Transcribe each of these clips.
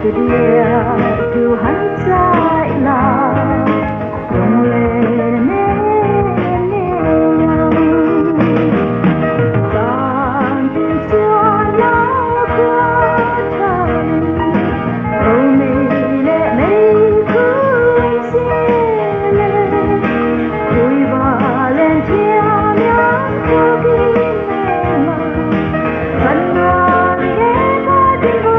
từ địa Tuhan saya yang lên vang tiếng xưa lá qua trời âu mây lệ mây cuối xe lên vui và lên chia nhau theo khi vẫn còn nghe có tiếng vô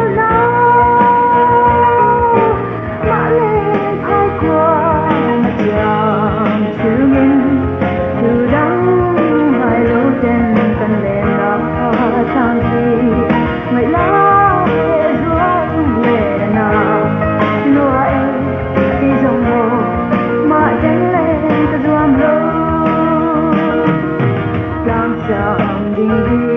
mã lên thái qua mặt trăng chữ minh từ đắng hai lối trên cần lên đó sang khi ngày lá ruộng lệ nào lúa em đi dòng hồ mà đánh lên ta ruộng lâu làm sao đi